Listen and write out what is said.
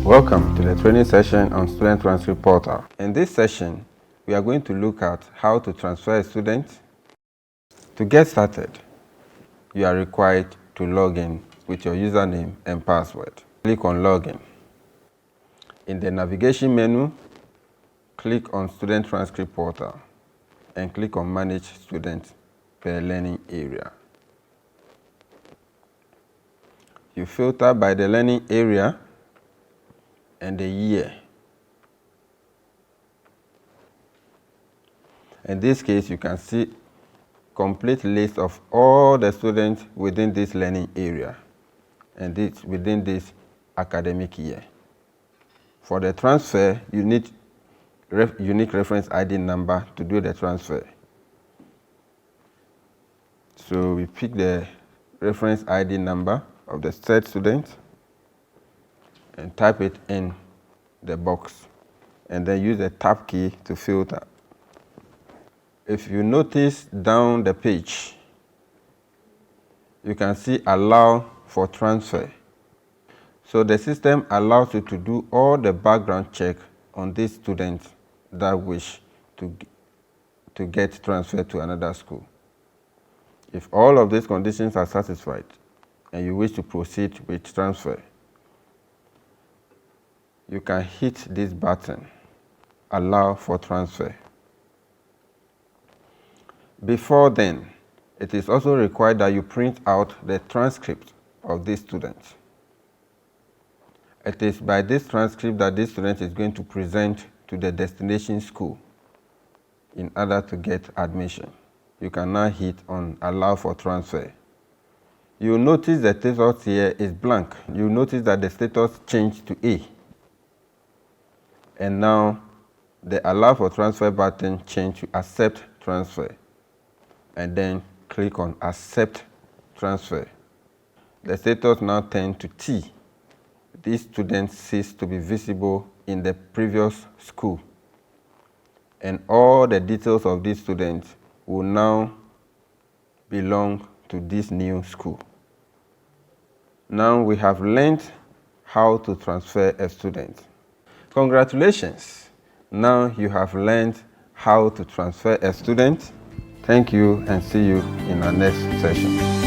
Welcome to the training session on Student Transcript Portal. In this session, we are going to look at how to transfer a student. To get started, you are required to log in with your username and password. Click on Login. In the navigation menu, click on Student Transcript Portal and click on Manage Students per Learning Area. You filter by the learning area and the year. In this case, you can see complete list of all the students within this learning area and this within this academic year. For the transfer, you need unique reference ID number to do the transfer. So we pick the reference ID number of the said student and type it in the box and then use the tab key to filter. If you notice down the page, you can see allow for transfer. So the system allows you to do all the background check on these students that wish to get transferred to another school. If all of these conditions are satisfied and you wish to proceed with transfer, you can hit this button, allow for transfer. Before then, it is also required that you print out the transcript of this student. It is by this transcript that this student is going to present to the destination school in order to get admission. You can now hit on allow for transfer. You will notice the status here is blank. You will notice that the status changed to A. And now the allow for transfer button changed to accept transfer. And then click on accept transfer. The status now turned to T. This student ceased to be visible in the previous school. And all the details of this student will now belong to this new school. Now we have learned how to transfer a student. Congratulations! Now you have learned how to transfer a student. Thank you and see you in our next session.